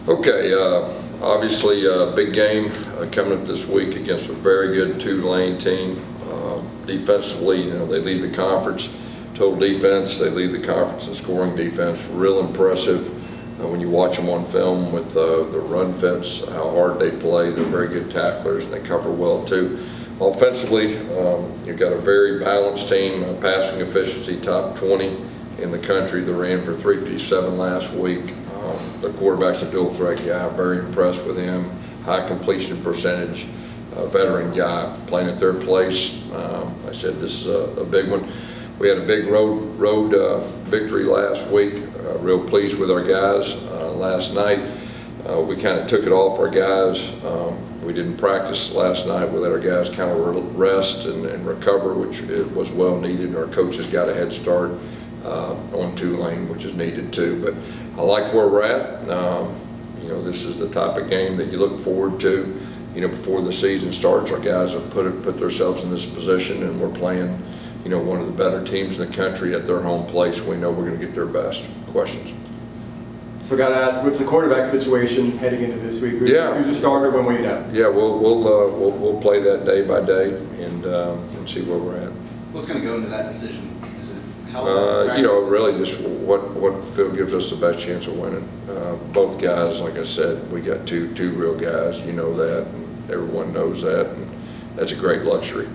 Okay, obviously a big game coming up this week against a very good Tulane team. Defensively, you know, they lead the conference. Total defense, they lead the conference in scoring defense. Real impressive when you watch them on film with the run fits, how hard they play. They're very good tacklers and they cover well too. Offensively, you've got a very balanced team, passing efficiency top 20 in the country. They ran for 3P7 last week. The quarterback's a dual threat guy, very impressed with him. High completion percentage, veteran guy, playing at third place. I said this is a big one. We had a big road victory last week. Real pleased with our guys. Last night, we kind of took it off our guys. We didn't practice last night. We let our guys kind of rest and recover, which was well needed. Our coaches got a head start on Tulane, which is needed too. But I like where we're at. You know, this is the type of game that you look forward to. You know, before the season starts, our guys have put themselves in this position, and we're playing, you know, one of the better teams in the country at their home place. We know we're going to get their best. Questions? So, got to ask, what's the quarterback situation heading into this week? Who's your starter? When will you know? Yeah, we'll play that day by day and see where we're at. What's going to go into that decision? Is it you know, really just what field gives us the best chance of winning. Both guys, like I said, we got two real guys. You know that, and everyone knows that, and that's a great luxury.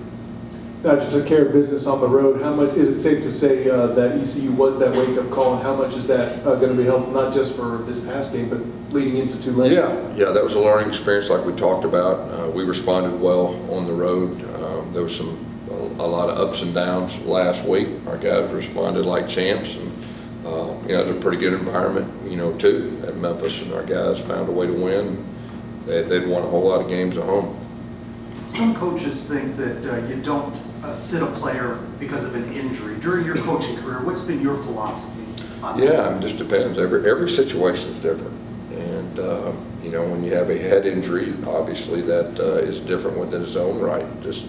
Now, just took care of business on the road. How much is it safe to say that ECU was that wake-up call, and how much is that going to be helpful, not just for this past game, but leading into Tulane? Yeah, that was a learning experience, like we talked about. We responded well on the road. There was a lot of ups and downs last week. Our guys responded like champs, and you know, it was a pretty good environment, you know, too, at Memphis, and our guys found a way to win. They'd won a whole lot of games at home. Some coaches think that you don't sit a player because of an injury. During your coaching career, what's been your philosophy on that? Yeah, it just depends. Every situation is different. And, you know, when you have a head injury, obviously that is different within its own right. Just,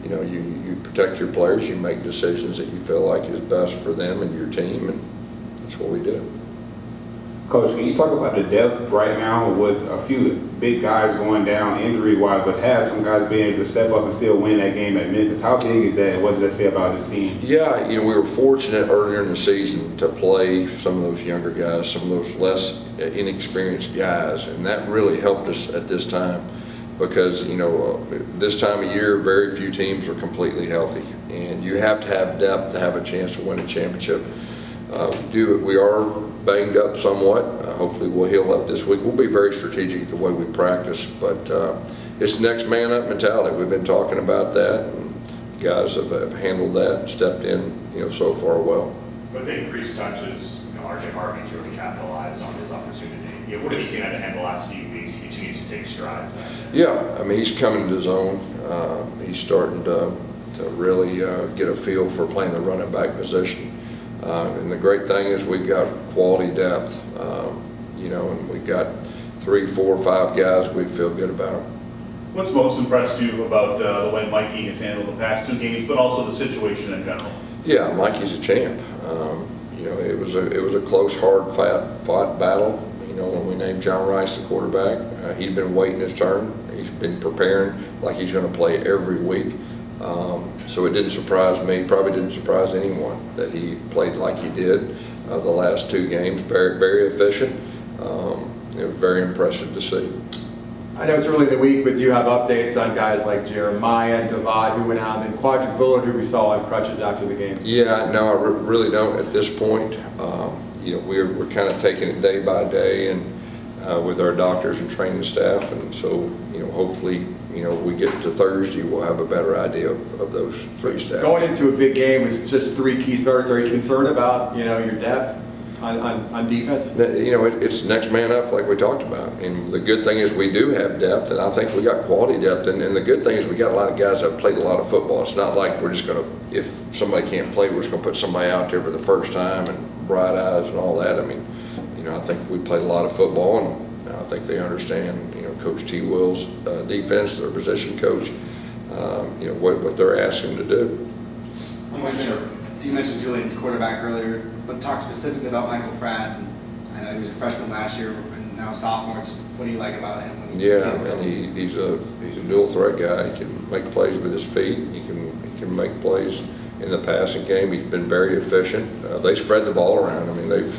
you know, you protect your players, you make decisions that you feel like is best for them and your team, and that's what we do. Coach, can you talk about the depth right now with a few big guys going down injury-wise, but has some guys being able to step up and still win that game at Memphis? How big is that, and what does that say about this team? Yeah, you know, we were fortunate earlier in the season to play some of those younger guys, some of those less inexperienced guys, and that really helped us at this time because, you know, this time of year, very few teams are completely healthy, and you have to have depth to have a chance to win a championship. We are banged up somewhat. Hopefully we'll heal up this week. We'll be very strategic the way we practice, but it's next man up mentality. We've been talking about that, and guys have handled that and stepped in, you know, so far well. With increased touches, you know, RJ Harvey's really capitalized on his opportunity. You know, what have you seen out of him the last few weeks? He continues to take strides back there. Yeah, I mean, he's coming to his own. He's starting to really get a feel for playing the running back position. And the great thing is we've got quality depth, you know, and we've got 3, 4, 5 guys we feel good about. What's most impressed you about the way Mikey has handled the past 2 games, but also the situation in general? Yeah, Mikey's a champ. You know, it was a close, hard fought battle. You know, when we named John Rice the quarterback, he'd been waiting his turn. He's been preparing like he's going to play every week. So it didn't surprise me, probably didn't surprise anyone that he played like he did the last 2 games. Very, very efficient. It was very impressive to see. I know it's early in the week, but do you have updates on guys like Jeremiah and Davad who went out, and then Quadric Bullard who we saw on crutches after the game? Yeah, no, I really don't at this point. You know, we're kind of taking it day by day and with our doctors and training staff, and so, you know, hopefully, you know, we get to Thursday, we'll have a better idea of those 3 staffs. Going into a big game with just 3 key starters, are you concerned about, you know, your depth on defense? You know, it's next man up like we talked about. And the good thing is we do have depth, and I think we got quality depth. And the good thing is we got a lot of guys that have played a lot of football. It's not like we're just going to, if somebody can't play, we're just going to put somebody out there for the first time and bright eyes and all that. I mean, you know, I think we played a lot of football, and I think they understand, you know, Coach T. Will's defense, their position coach, you know, what they're asking to do. You mentioned Tulane's quarterback earlier, but talk specifically about Michael Pratt. And I I know he was a freshman last year, and now sophomore. Just what do you like about him? When you see Yeah, him go? and he's a dual threat guy. He can make plays with his feet. He can make plays in the passing game. He's been very efficient. They spread the ball around. I mean, I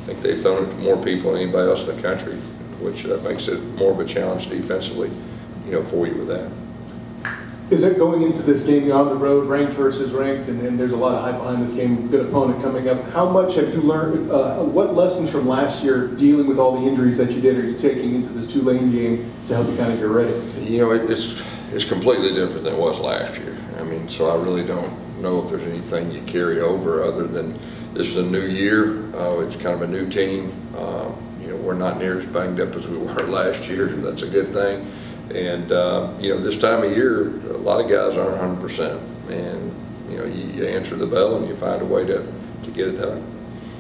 think they've thrown it to more people than anybody else in the country, which makes it more of a challenge defensively, for you with that. Is it going into this game, you're on the road, ranked versus ranked, and there's a lot of hype behind this game, good opponent coming up. How much have you learned, what lessons from last year dealing with all the injuries that you did are you taking into this Tulane game to help you kind of get ready? It's completely different than it was last year. I mean, so I really don't know if there's anything you carry over other than this is a new year. It's kind of a new team. We're not near as banged up as we were last year, and that's a good thing. And, this time of year, a lot of guys aren't 100%. And, you answer the bell and you find a way to get it done.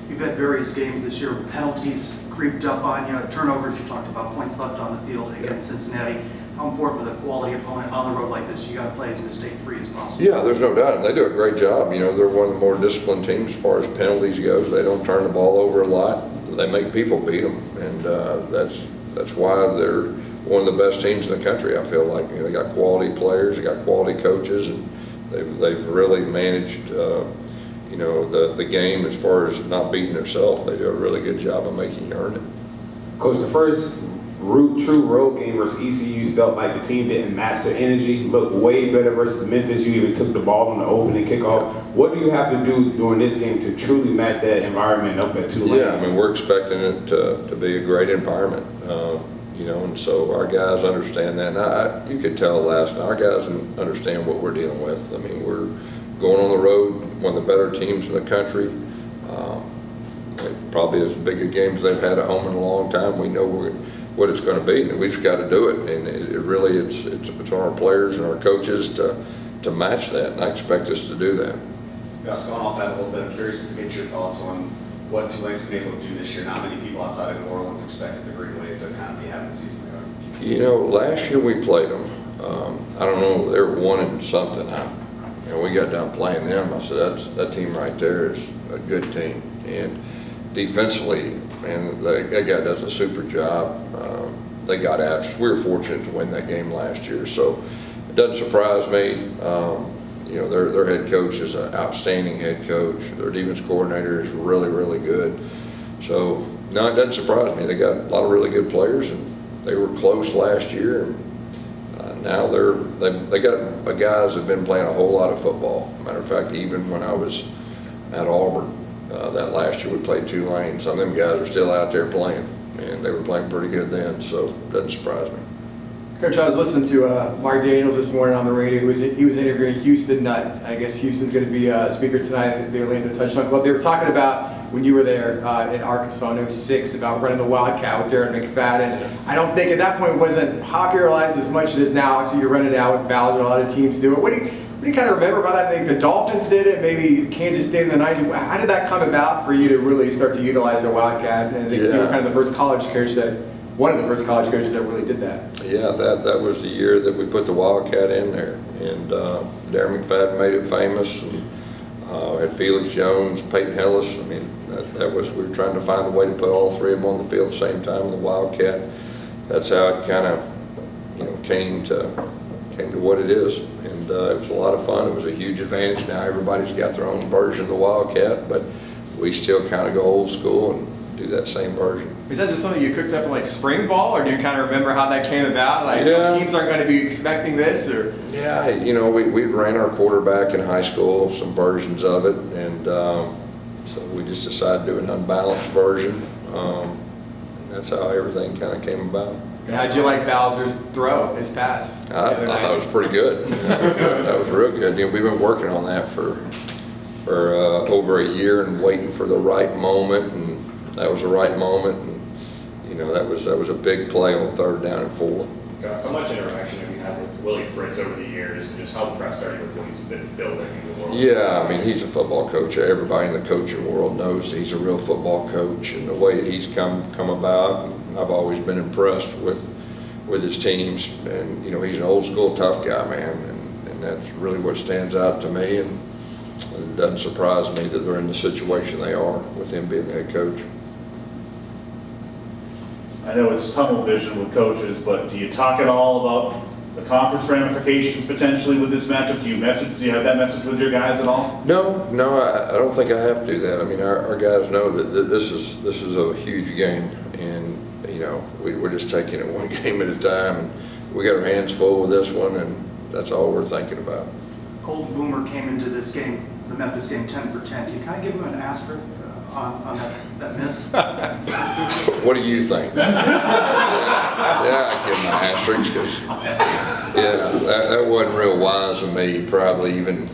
You've had various games this year, penalties creeped up on you, turnovers, you talked about points left on the field against Cincinnati. How important with a quality opponent on the road like this, you got to play as mistake-free as possible? Yeah, there's no doubt. And they do a great job. They're one of the more disciplined teams as far as penalties goes. They don't turn the ball over a lot. They make people beat them. And that's why they're one of the best teams in the country, I feel like. They got quality players, they got quality coaches, and they've really managed, the game as far as not beating themselves. They do a really good job of making you earn it. Coach, the first true road game versus ECU felt like the team didn't match their energy, looked way better versus Memphis. You even took the ball on the opening kickoff. What do you have to do during this game to truly match that environment up at Tulane? Yeah, I mean, we're expecting it to be a great environment. And so our guys understand that. And you could tell last night, our guys understand what we're dealing with. I mean, we're going on the road, one of the better teams in the country. Probably as big a game as they've had at home in a long time. We know what it's going to be, and we've just got to do it. And it's on our players and our coaches to match that, and I expect us to do that. Gus, going off that a little bit, I'm curious to get your thoughts on what Tulane's been able to do this year. Not many people outside of New Orleans expected the Green Wave to kind of be having the season they are. Last year we played them. I don't know, they were 1-something. We got done playing them. I said, that team right there is a good team. And defensively, man, that guy does a super job. They got after us. We were fortunate to win that game last year, so it doesn't surprise me. Their head coach is an outstanding head coach. Their defense coordinator is really, really good. So, no, it doesn't surprise me. They got a lot of really good players, and they were close last year. And now they got guys that have been playing a whole lot of football. Matter of fact, even when I was at Auburn, that last year we played Tulane. Some of them guys are still out there playing, and they were playing pretty good then, so it doesn't surprise me. Coach, I was listening to Mark Daniels this morning on the radio. He was interviewing Houston Nutt. I guess Houston's going to be a speaker tonight at the Orlando Touchdown Club. They were talking about when you were there in Arkansas in 06 about running the Wildcat with Darren McFadden. I don't think at that point it wasn't popularized as much as it is now. Obviously, you're running it out with Bowser. A lot of teams do it. What do you kind of remember about that? I think the Dolphins did it, maybe Kansas State in the 90s. How did that come about for you to really start to utilize the Wildcat? And you were kind of the first college coach one of the first college coaches that really did that. Yeah, that was the year that we put the Wildcat in there, and Darren McFadden made it famous, and had Felix Jones, Peyton Hillis. I mean, that was, we were trying to find a way to put all three of them on the field at the same time in the Wildcat. That's how it kind of came to what it is, and it was a lot of fun. It was a huge advantage. Now everybody's got their own version of the Wildcat, but we still kind of go old school and do that same version. Is that just something you cooked up in like spring ball, or do you kind of remember how that came about? Like, teams aren't going to be expecting this, or? Yeah, we ran our quarterback in high school, some versions of it, and so we just decided to do an unbalanced version. That's how everything kind of came about. And how'd you like Bowser's throw, his pass? I thought it was pretty good. That was real good. We've been working on that for over a year and waiting for the right moment, and that was the right moment. And that was a big play on 3rd down and 4. Gus, how much interaction have you had with Willie Fritz over the years, and just how impressed are you with what he's been building in the world? Yeah, I mean, he's a football coach. Everybody in the coaching world knows he's a real football coach, and the way he's come about, I've always been impressed with his teams. And he's an old school tough guy, man, and that's really what stands out to me. And it doesn't surprise me that they're in the situation they are with him being the head coach. I know it's tunnel vision with coaches, but do you talk at all about the conference ramifications potentially with this matchup? Do you have that message with your guys at all? No, I don't think I have to do that. I mean, our guys know that this is a huge game, and you know, we're just taking it one game at a time, and we got our hands full with this one, and that's all we're thinking about. Colton Boomer came into this game, the Memphis game, 10 for 10. Can you kind of give him an asterisk on that miss? What do you think? Yeah, I give him an asterisk because that wasn't real wise of me. Probably even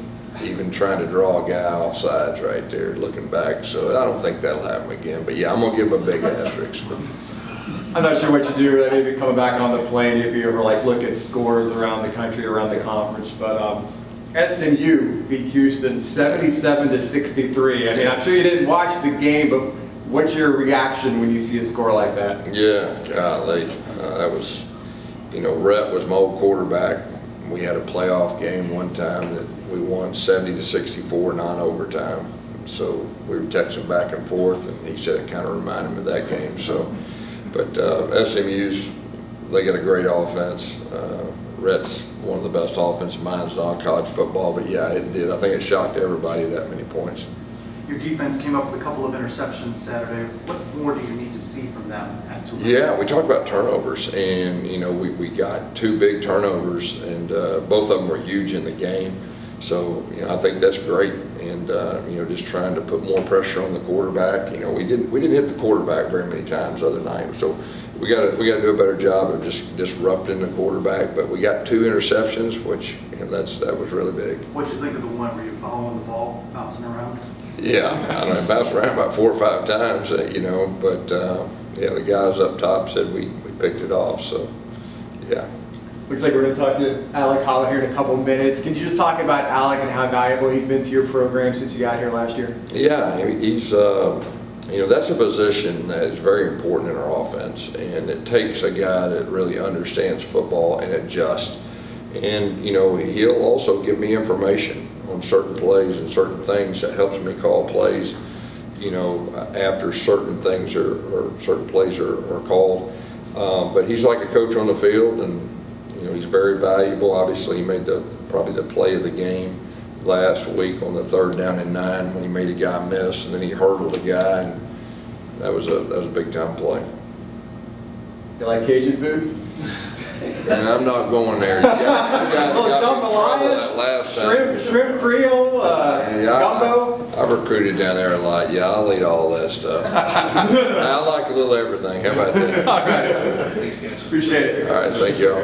trying to draw a guy off sides right there, looking back. So I don't think that'll happen again. But yeah, I'm gonna give him a big asterisk. I'm not sure what you do, maybe coming back on the plane if you ever like look at scores around the country, around the conference, but SMU beat Houston 77-63. I mean, I'm sure you didn't watch the game, but what's your reaction when you see a score like that? Yeah, golly, that was, you know, Rhett was my old quarterback. We had a playoff game one time that we won 70-64 non-overtime. So we were texting back and forth, and he said it kind of reminded him of that game. So, but SMU's, they got a great offense. Rhett's one of the best offensive minds in all college football, but yeah, it did. I think it shocked everybody that many points. Your defense came up with a couple of interceptions Saturday. What more do you need to see from them at Tulane? Yeah, we talked about turnovers, and you know, we got 2 big turnovers, and both of them were huge in the game. So you know, I think that's great, and you know, just trying to put more pressure on the quarterback. You know, we didn't hit the quarterback very many times the other night, so we got to do a better job of just disrupting the quarterback. But we got 2 interceptions, which you know, that was really big. What'd you think of the one where you're following the ball, bouncing around? Yeah, I don't know, bounced around about 4 or 5 times, you know, but yeah, the guys up top said we picked it off, so yeah. Looks like we're going to talk to Alec Hollett here in a couple minutes. Can you just talk about Alec and how valuable he's been to your program since you got here last year? Yeah, he's, you know, that's a position that is very important in our offense, and it takes a guy that really understands football and adjusts. And, you know, he'll also give me information on certain plays and certain things that helps me call plays, you know, after certain things or certain plays are called. But he's like a coach on the field, and you know, he's very valuable. Obviously, he made probably the play of the game last week on the 3rd down and 9 when he made a guy miss, and then he hurdled a guy, and that was a big time play. You like Cajun food? And I'm not going there. Last time. Shrimp Creole, gumbo. I've recruited down there a lot. Yeah, I'll eat all that stuff. I like a little everything. How about that? All right. Thanks, guys. Appreciate it. All right, thank you all.